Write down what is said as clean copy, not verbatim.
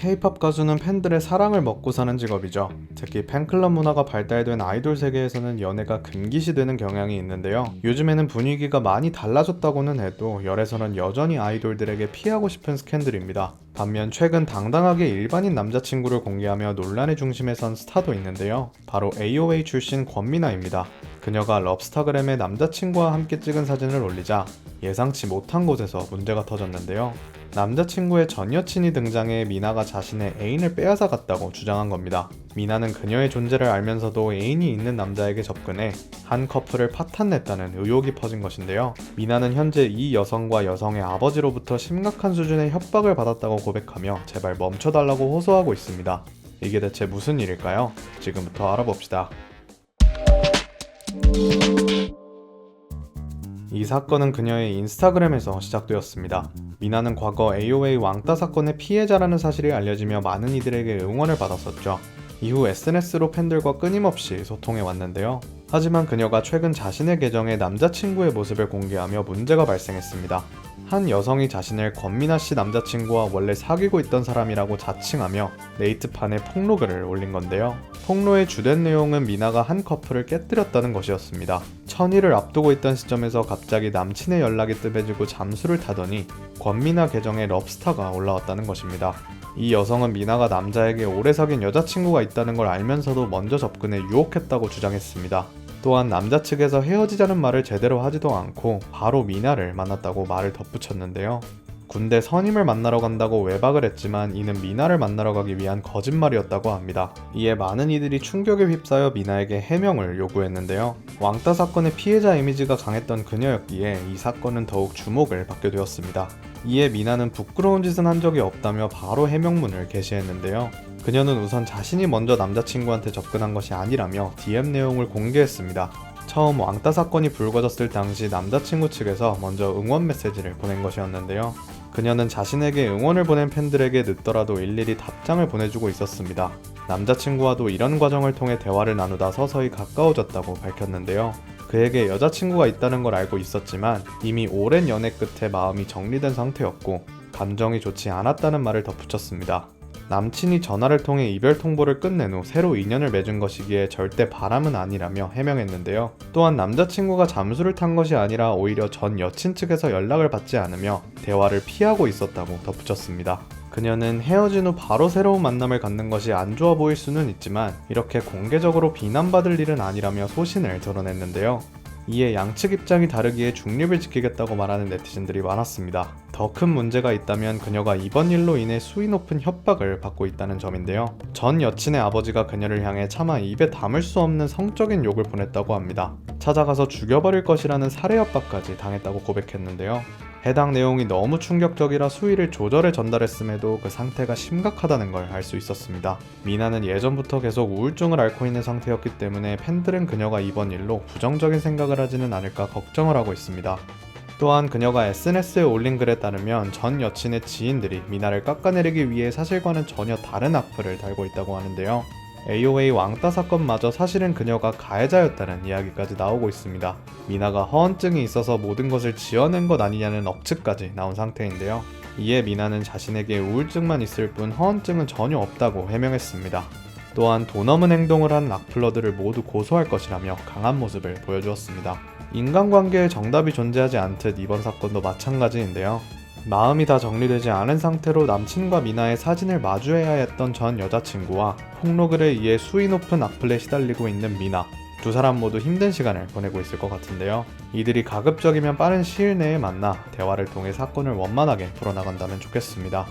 K-팝 가수는 팬들의 사랑을 먹고 사는 직업이죠. 특히 팬클럽 문화가 발달된 아이돌 세계에서는 연애가 금기시되는 경향이 있는데요. 요즘에는 분위기가 많이 달라졌다고는 해도 열에서는 여전히 아이돌들에게 피하고 싶은 스캔들입니다. 반면 최근 당당하게 일반인 남자친구를 공개하며 논란의 중심에 선 스타도 있는데요. 바로 AOA 출신 권미나입니다. 그녀가 럽스타그램에 남자친구와 함께 찍은 사진을 올리자 예상치 못한 곳에서 문제가 터졌는데요. 남자친구의 전 여친이 등장해 미나가 자신의 애인을 빼앗아 갔다고 주장한 겁니다. 미나는 그녀의 존재를 알면서도 애인이 있는 남자에게 접근해 한 커플을 파탄냈다는 의혹이 퍼진 것인데요. 미나는 현재 이 여성과 여성의 아버지로부터 심각한 수준의 협박을 받았다고 고백하며 제발 멈춰달라고 호소하고 있습니다. 이게 대체 무슨 일일까요? 지금부터 알아봅시다. 이 사건은 그녀의 인스타그램에서 시작되었습니다. 미나는 과거 AOA 왕따 사건의 피해자라는 사실이 알려지며 많은 이들에게 응원을 받았었죠. 이후 SNS로 팬들과 끊임없이 소통해 왔는데요. 하지만 그녀가 최근 자신의 계정에 남자친구의 모습을 공개하며 문제가 발생했습니다. 한 여성이 자신을 권미나 씨 남자친구와 원래 사귀고 있던 사람이라고 자칭하며 네이트판에 폭로글을 올린 건데요. 폭로의 주된 내용은 미나가 한 커플을 깨뜨렸다는 것이었습니다. 천일을 앞두고 있던 시점에서 갑자기 남친의 연락이 뜸해지고 잠수를 타더니 권미나 계정에 럽스타가 올라왔다는 것입니다. 이 여성은 미나가 남자에게 오래 사귄 여자친구가 있다는 걸 알면서도 먼저 접근해 유혹했다고 주장했습니다. 또한 남자 측에서 헤어지자는 말을 제대로 하지도 않고 바로 미나를 만났다고 말을 덧붙였는데요. 군대 선임을 만나러 간다고 외박을 했지만 이는 미나를 만나러 가기 위한 거짓말이었다고 합니다. 이에 많은 이들이 충격에 휩싸여 미나에게 해명을 요구했는데요. 왕따 사건의 피해자 이미지가 강했던 그녀였기에 이 사건은 더욱 주목을 받게 되었습니다. 이에 미나는 부끄러운 짓은 한 적이 없다며 바로 해명문을 게시했는데요. 그녀는 우선 자신이 먼저 남자친구한테 접근한 것이 아니라며 DM 내용을 공개했습니다. 처음 왕따 사건이 불거졌을 당시 남자친구 측에서 먼저 응원 메시지를 보낸 것이었는데요. 그녀는 자신에게 응원을 보낸 팬들에게 늦더라도 일일이 답장을 보내주고 있었습니다. 남자친구와도 이런 과정을 통해 대화를 나누다 서서히 가까워졌다고 밝혔는데요. 그에게 여자친구가 있다는 걸 알고 있었지만 이미 오랜 연애 끝에 마음이 정리된 상태였고 감정이 좋지 않았다는 말을 덧붙였습니다. 남친이 전화를 통해 이별 통보를 끝낸 후 새로 인연을 맺은 것이기에 절대 바람은 아니라며 해명했는데요. 또한 남자친구가 잠수를 탄 것이 아니라 오히려 전 여친 측에서 연락을 받지 않으며 대화를 피하고 있었다고 덧붙였습니다. 그녀는 헤어진 후 바로 새로운 만남을 갖는 것이 안 좋아 보일 수는 있지만 이렇게 공개적으로 비난받을 일은 아니라며 소신을 드러냈는데요. 이에 양측 입장이 다르기에 중립을 지키겠다고 말하는 네티즌들이 많았습니다. 더 큰 문제가 있다면 그녀가 이번 일로 인해 수위 높은 협박을 받고 있다는 점인데요. 전 여친의 아버지가 그녀를 향해 차마 입에 담을 수 없는 성적인 욕을 보냈다고 합니다. 찾아가서 죽여버릴 것이라는 살해 협박까지 당했다고 고백했는데요. 해당 내용이 너무 충격적이라 수위를 조절해 전달했음에도 그 상태가 심각하다는 걸 알 수 있었습니다. 미나는 예전부터 계속 우울증을 앓고 있는 상태였기 때문에 팬들은 그녀가 이번 일로 부정적인 생각을 하지는 않을까 걱정을 하고 있습니다. 또한 그녀가 SNS에 올린 글에 따르면 전 여친의 지인들이 미나를 깎아내리기 위해 사실과는 전혀 다른 악플을 달고 있다고 하는데요. AOA 왕따 사건마저 사실은 그녀가 가해자였다는 이야기까지 나오고 있습니다. 미나가 허언증이 있어서 모든 것을 지어낸 것 아니냐는 억측까지 나온 상태인데요. 이에 미나는 자신에게 우울증만 있을 뿐 허언증은 전혀 없다고 해명했습니다. 또한 돈 없는 행동을 한 악플러들을 모두 고소할 것이라며 강한 모습을 보여주었습니다. 인간관계에 정답이 존재하지 않듯 이번 사건도 마찬가지인데요. 마음이 다 정리되지 않은 상태로 남친과 미나의 사진을 마주해야 했던 전 여자친구와 폭로글에 의해 수위 높은 악플에 시달리고 있는 미나, 두 사람 모두 힘든 시간을 보내고 있을 것 같은데요. 이들이 가급적이면 빠른 시일 내에 만나 대화를 통해 사건을 원만하게 풀어나간다면 좋겠습니다.